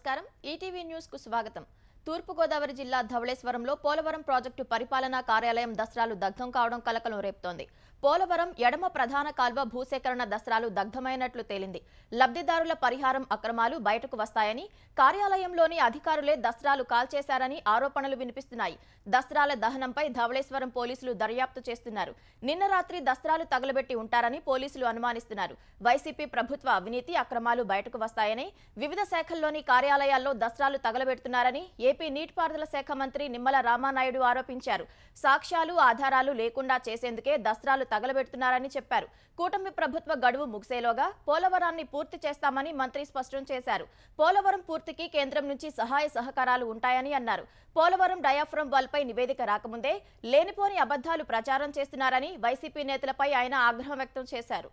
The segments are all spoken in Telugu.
నమస్కారం ఈటీవీ న్యూస్ కు స్వాగతం। తూర్పుగోదావరి జిల్లా ధవళేశ్వరంలో పోలవరం ప్రాజెక్టు పరిపాలనా కార్యాలయం దసరాలు దగ్ధం కావడం కలకలం రేపుతోంది। పోలవరం ఎడమ ప్రధాన కాల్వ భూసేకరణ దసరాలు దగ్ధమైనట్లు తేలింది। లబ్ధిదారుల పరిహారం అక్రమాలు బయటకు వస్తాయని కార్యాలయంలోని అధికారులే దసరాలు కాల్చేశారని ఆరోపణలు వినిపిస్తున్నాయి। దసరాల దహనంపై ధవళేశ్వరం పోలీసులు దర్యాప్తు చేస్తున్నారు। నిన్న రాత్రి దసరాలు తగలబెట్టి ఉంటారని పోలీసులు అనుమానిస్తున్నారు। వైసీపీ ప్రభుత్వ అవినీతి అక్రమాలు బయటకు వస్తాయని వివిధ శాఖల్లోని కార్యాలయాల్లో దసరాలు తగలబెడుతున్నారని ఏపీ నీటిపారుదల శాఖ మంత్రి నిమ్మల రామానాయుడు ఆరోపించారు। సాక్ష్యాలు ఆధారాలు లేకుండా చేసేందుకే దసరాలు తగలబెడుతున్నారని చెప్పారు। కూటమి ప్రభుత్వ గడువు ముగిసేలోగా పోలవరాన్ని పూర్తి చేస్తామని మంత్రి స్పష్టం చేశారు। పోలవరం పూర్తికి కేంద్రం నుంచి సహాయ సహకారాలు ఉంటాయని అన్నారు। పోలవరం డయాఫ్రమ్ వాల్ పై నివేదిక రాకముందే లేనిపోని అబద్ధాలు ప్రచారం చేస్తున్నారని వైసీపీ నేతలపై ఆయన ఆగ్రహం వ్యక్తం చేశారు।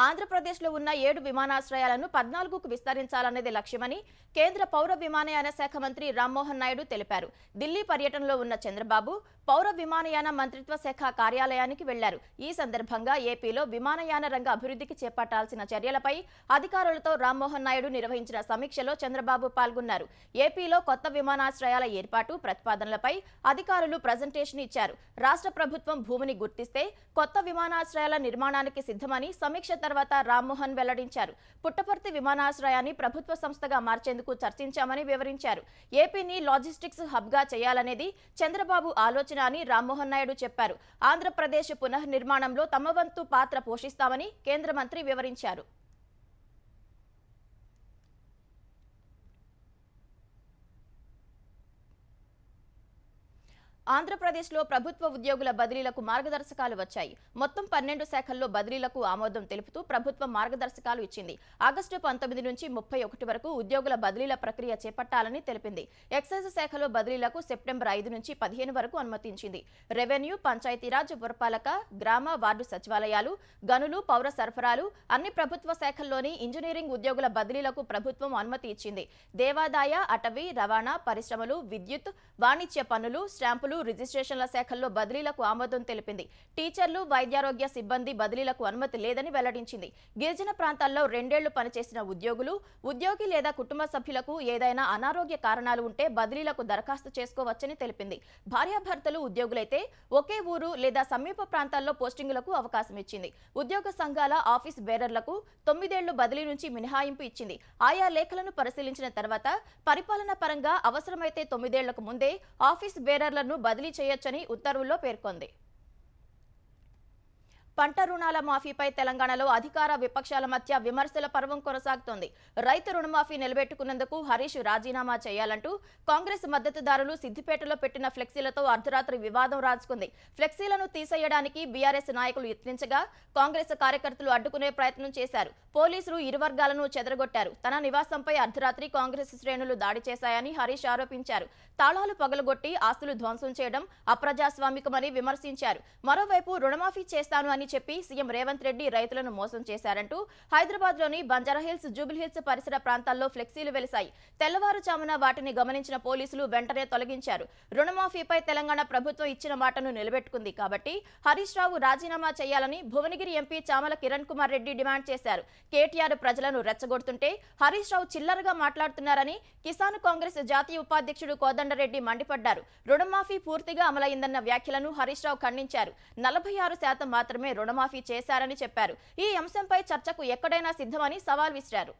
ఆంధ్రప్రదేశ్లో ఉన్న 7 విమానాశ్రయాలను 14కు విస్తరించాలనేది లక్ష్యమని కేంద్ర పౌర విమానయాన శాఖ మంత్రి రామ్మోహన్ నాయుడు తెలిపారు। ఢిల్లీ పర్యటనలో ఉన్న చంద్రబాబు పౌర విమానయాన మంత్రిత్వ శాఖ కార్యాలయానికి వెళ్లారు। ఈ సందర్భంగా ఏపీలో విమానయాన రంగ అభివృద్ధికి చేపట్టాల్సిన చర్యలపై అధికారులతో రామ్మోహన్ నాయుడు నిర్వహించిన సమీక్షలో చంద్రబాబు పాల్గొన్నారు। ఏపీలో కొత్త విమానాశ్రయాల ఏర్పాటు ప్రతిపాదనలపై అధికారులు ప్రజెంటేషన్ ఇచ్చారు। రాష్ట్ర ప్రభుత్వం భూమిని గుర్తిస్తే కొత్త విమానాశ్రయాల నిర్మాణానికి సిద్ధమని సమీక్ష తర్వాత రామ్మోహన్ వెల్లడించారు। పుట్టపర్తి విమానాశ్రయాన్ని ప్రభుత్వ సంస్థగా మార్చేందుకు చర్చించామని వివరించారు। ఏపీని లాజిస్టిక్స్ హబ్ గా చేయాలనేది చంద్రబాబు ఆలోచన అని రామ్మోహన్ నాయుడు చెప్పారు। ఆంధ్రప్రదేశ్ పునర్నిర్మాణంలో తమ వంతు పాత్ర పోషిస్తామని కేంద్ర మంత్రి వివరించారు। ఆంధ్రప్రదేశ్లో ప్రభుత్వ ఉద్యోగుల బదిలీలకు మార్గదర్శకాలు వచ్చాయి। మొత్తం 12 శాఖల్లో బదిలీలకు ఆమోదం తెలుపుతూ ప్రభుత్వం మార్గదర్శకాలు ఇచ్చింది। ఆగస్టు 19 నుంచి 31 వరకు ఉద్యోగుల బదిలీల ప్రక్రియ చేపట్టాలని తెలిపింది। ఎక్సైజ్ శాఖలో బదిలీలకు సెప్టెంబర్ 5 నుంచి 15 వరకు అనుమతించింది। రెవెన్యూ, పంచాయతీరాజ్, పురపాలక, గ్రామ వార్డు సచివాలయాలు, గనులు, పౌర సరఫరాలు అన్ని ప్రభుత్వ శాఖల్లోని ఇంజనీరింగ్ ఉద్యోగుల బదిలీలకు ప్రభుత్వం అనుమతి ఇచ్చింది। దేవాదాయ, అటవీ, రవాణా, పరిశ్రమలు, విద్యుత్, వాణిజ్య పన్నులు, స్టాంపులు, రిజిస్ట్రేషన్ల శాఖల్లో బదిలీలకు ఆమోదం తెలిపింది। టీచర్లు, వైద్యారోగ్య సిబ్బంది బదిలీలకు అనుమతి లేదని వెల్లడించింది। గిరిజన ప్రాంతాల్లో 2 ఏళ్లు పనిచేసిన ఉద్యోగులు, ఉద్యోగి లేదా కుటుంబ సభ్యులకు ఏదైనా అనారోగ్య కారణాలు ఉంటే బదిలీలకు దరఖాస్తు చేసుకోవచ్చని తెలిపింది। భార్యాభర్తలు ఉద్యోగులైతే ఒకే ఊరు లేదా సమీప ప్రాంతాల్లో పోస్టింగులకు అవకాశం ఇచ్చింది। ఉద్యోగ సంఘాల ఆఫీస్ బేరర్లకు 9 ఏళ్లు బదిలీ నుంచి మినహాయింపు ఇచ్చింది। ఆయా లేఖలను పరిశీలించిన తర్వాత పరిపాలన పరంగా అవసరమైతే 9 ఏళ్లకు ముందే ఆఫీస్ బేరర్లను బదిలీ చేయొచ్చని ఉత్తర్వుల్లో పేర్కొంది। పంట రుణాల మాఫీపై తెలంగాణలో అధికార విపక్షాల మధ్య విమర్శల పర్వం కొనసాగుతోంది। రైతు రుణమాఫీ నిలబెట్టుకున్నందుకు హరీష్ రాజీనామా చేయాలంటూ కాంగ్రెస్ మద్దతుదారులు సిద్దిపేటలో పెట్టిన ఫ్లెక్సీలతో అర్ధరాత్రి వివాదం రాజుకుంది। ఫ్లెక్సీలను తీసేయడానికి బీఆర్ఎస్ నాయకులు యత్నించగా కాంగ్రెస్ కార్యకర్తలు అడ్డుకునే ప్రయత్నం చేశారు। పోలీసులు ఇరు వర్గాలను చెదరగొట్టారు। తన నివాసంపై అర్ధరాత్రి కాంగ్రెస్ శ్రేణులు దాడి చేశాయని హరీష్ ఆరోపించారు। తాళాలు పగలగొట్టి ఆస్తులు ధ్వంసం చేయడం అప్రజాస్వామికమని విమర్శించారు। మరోవైపు రుణమాఫీ చేస్తాను అని చెప్పి సీఎం రేవంత్ రెడ్డి రైతులను మోసం చేశారంటూ హైదరాబాద్లోని బంజారాహిల్స్, జూబిలీహిల్స్ పరిసర ప్రాంతాల్లో ఫ్లెక్సీలు వెలిశాయి। తెల్లవారుజామున వాటిని గమనించిన పోలీసులు వెంటనే తొలగించారు। రుణమాఫీపై తెలంగాణ ప్రభుత్వం ఇచ్చిన మాటను నిలబెట్టుకుంది కాబట్టి హరీష్ రావు రాజీనామా చేయాలని భువనగిరి ఎంపీ చామల కిరణ్ కుమార్ రెడ్డి డిమాండ్ చేశారు। కేటీఆర్ ప్రజలను రెచ్చగొడుతుంటే హరీష్ రావు చిల్లరగా మాట్లాడుతున్నారని కిసాన్ కాంగ్రెస్ జాతీయ ఉపాధ్యక్షుడు కోదండరెడ్డి మండిపడ్డారు। రుణమాఫీ పూర్తిగా అమలైందన్న వ్యాఖ్యలను హరీష్ రావు ఖండించారు। 46% మాత్రమే రుణమాఫీ చేశారని చెప్పారు। ఈ అంశంపై చర్చకు ఎక్కడైనా సిద్ధమని సవాల్ విసిరారు।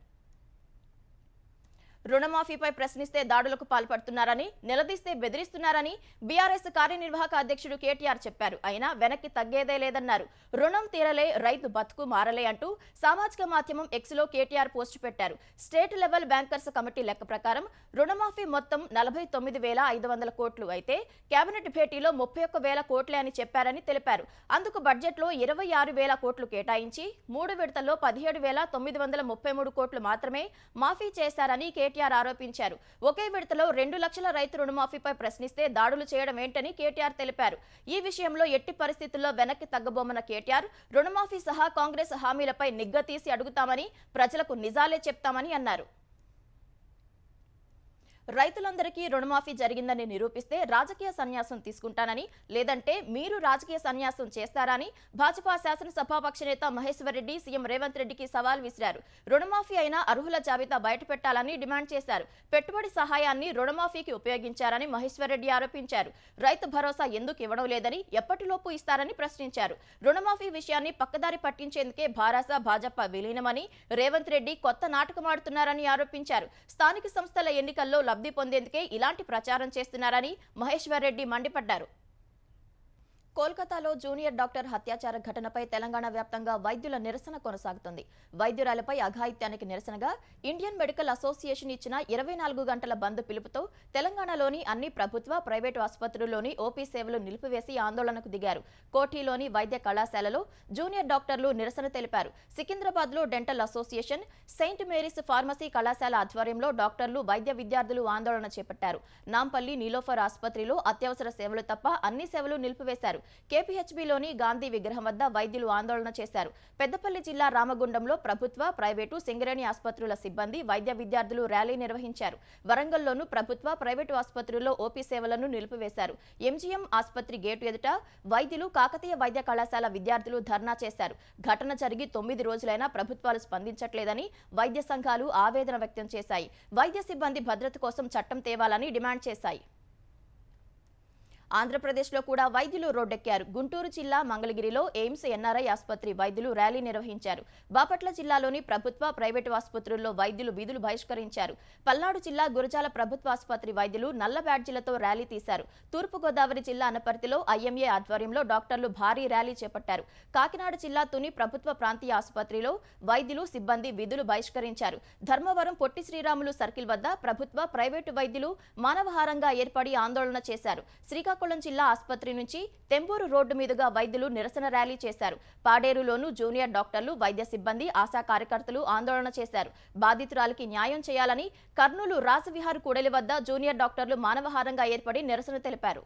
రుణమాఫీపై ప్రశ్నిస్తే దాడులకు పాల్పడుతున్నారని, నిలదీస్తే బెదిరిస్తున్నారని బీఆర్ఎస్ కార్యనిర్వాహక అధ్యక్షుడు కేటీఆర్ చెప్పారు। అయినా వెనక్కి తగ్గేదే లేదన్నారు। రుణం తీరలే, రైతు బతుకు మారలే అంటూ సామాజిక మాధ్యమం ఎక్స్లో కేటీఆర్ పోస్ట్ పెట్టారు। స్టేట్ లెవెల్ బ్యాంకర్స్ కమిటీ లెక్క ప్రకారం రుణమాఫీ మొత్తం 49,500 కోట్లు అయితే కేబినెట్ భేటీలో 31,000 కోట్లే అని చెప్పారని తెలిపారు। అందుకు బడ్జెట్లో 26,000 కోట్లు కేటాయించి 3 విడతల్లో 17,933 కోట్లు మాత్రమే మాఫీ చేశారని కేటీఆర్ ఆరోపించారు। ఒకే విడతలో 2 లక్షల రైతు రుణమాఫీపై ప్రశ్నిస్తే దాడులు చేయడం ఏంటని కేటీఆర్ తెలిపారు। ఈ విషయంలో ఎట్టి పరిస్థితుల్లో వెనక్కి తగ్గబోమన్న కేటీఆర్ రుణమాఫీ సహా కాంగ్రెస్ హామీలపై నిగ్గతీసి అడుగుతామని, ప్రజలకు నిజాలే చెప్తామని అన్నారు। రైతులందరికీ రుణమాఫీ జరిగిందని నిరూపిస్తే రాజకీయ సన్యాసం తీసుకుంటానని, లేదంటే మీరు రాజకీయ సన్యాసం చేస్తారని భాజపా శాసనసభాపక్ష నేత మహేశ్వర్ రెడ్డి సీఎం రేవంత్ రెడ్డికి సవాల్ విసిరారు. రుణమాఫీ అయిన అర్హుల జాబితా బయటపెట్టాలని డిమాండ్ చేశారు. పెట్టుబడి సహాయాన్ని రుణమాఫీకి ఉపయోగించారని మహేశ్వర్ రెడ్డి ఆరోపించారు. రైతు భరోసా ఎందుకు ఇవ్వడం లేదని, ఎప్పటిలోపు ఇస్తారని ప్రశ్నించారు. రుణమాఫీ విషయాన్ని పక్కదారి పట్టించేందుకే భాజపా విలీనమని రేవంత్ రెడ్డి కొత్త నాటకమాడుతున్నారని ఆరోపించారు. స్థానిక సంస్థల ఎన్నికల్లో లబ్ధి పొందేందుకే ఇలాంటి ప్రచారం చేస్తున్నారని మహేశ్వర్ రెడ్డి మండిపడ్డారు. కోల్కతాలో జూనియర్ డాక్టర్ హత్యాచార ఘటనపై తెలంగాణ వ్యాప్తంగా వైద్యుల నిరసన కొనసాగుతుంది. వైద్యురాలపై అఘాయిత్యానికి నిరసనగా ఇండియన్ మెడికల్ అసోసియేషన్ ఇచ్చిన 24 గంటల బంద్ పిలుపుతో తెలంగాణలోని అన్ని ప్రభుత్వ, ప్రైవేటు ఆసుపత్రుల్లోని ఓపీ సేవలు నిలిపివేసి ఆందోళనకు దిగారు. కోఠీలోని వైద్య కళాశాలలో జూనియర్ డాక్టర్లు నిరసన తెలిపారు. సికింద్రాబాద్లో dental association, Saint Mary's pharmacy కళాశాల ఆధ్వర్యంలో డాక్టర్లు, వైద్య విద్యార్థులు ఆందోళన చేపట్టారు. నాంపల్లి నీలోఫర్ ఆసుపత్రిలో అత్యవసర సేవలు తప్ప అన్ని సేవలు నిలిపివేశారు. కేపీహెచ్బీలోని గాంధీ విగ్రహం వద్ద వైద్యులు ఆందోళన చేశారు. పెద్దపల్లి జిల్లా రామగుండంలో ప్రభుత్వ, ప్రైవేటు, సింగరేణి ఆసుపత్రుల సిబ్బంది, వైద్య విద్యార్థులు ర్యాలీ నిర్వహించారు. వరంగల్లోనూ ప్రభుత్వ, ప్రైవేటు ఆసుపత్రుల్లో ఓపీ సేవలను నిలిపివేశారు. ఎంజీఎం ఆసుపత్రి గేటు ఎదుట వైద్యులు, కాకతీయ వైద్య కళాశాల విద్యార్థులు ధర్నా చేశారు. ఘటన జరిగి 9 రోజులైనా ప్రభుత్వాలు స్పందించట్లేదని వైద్య సంఘాలు ఆవేదన వ్యక్తం చేశాయి. వైద్య సిబ్బంది భద్రత కోసం చట్టం తేవాలని డిమాండ్ చేశాయి. ఆంధ్రప్రదేశ్లో కూడా వైద్యులు రోడ్డెక్కారు. గుంటూరు జిల్లా మంగళగిరిలో ఎయిమ్స్ ఎన్ఆర్ఐ ఆసుపత్రి వైద్యులు ర్యాలీ నిర్వహించారు. బాపట్ల జిల్లాలోని ప్రభుత్వ, ప్రైవేటు ఆసుపత్రుల్లో వైద్యులు విధులు బహిష్కరించారు. పల్నాడు జిల్లా గురజాల ప్రభుత్వ ఆసుపత్రి వైద్యులు నల్ల బ్యాడ్జీలతో ర్యాలీ తీశారు. తూర్పుగోదావరి జిల్లా అనపర్తిలో ఐఎంఏ ఆధ్వర్యంలో డాక్టర్లు భారీ ర్యాలీ చేపట్టారు. కాకినాడ జిల్లా తుని ప్రభుత్వ ప్రాంతీయ ఆసుపత్రిలో వైద్యులు, సిబ్బంది విధులు బహిష్కరించారు. ధర్మవరం పొట్టి శ్రీరాములు సర్కిల్ వద్ద ప్రభుత్వ, ప్రైవేటు వైద్యులు మానవహారంగా ఏర్పడి ఆందోళన చేశారు. శ్రీకాకుళం జిల్లా ఆసుపత్రి నుంచి తెంబూరు రోడ్డు మీదుగా వైద్యులు నిరసన ర్యాలీ చేశారు. పాడేరులోనూ జూనియర్ డాక్టర్లు, వైద్య సిబ్బంది, ఆశా కార్యకర్తలు ఆందోళన చేశారు. బాధితురాలికి న్యాయం చేయాలని కర్నూలు రాజవిహార్ కూడలి వద్ద జూనియర్ డాక్టర్లు మానవహారంగా ఏర్పడి నిరసన తెలిపారు.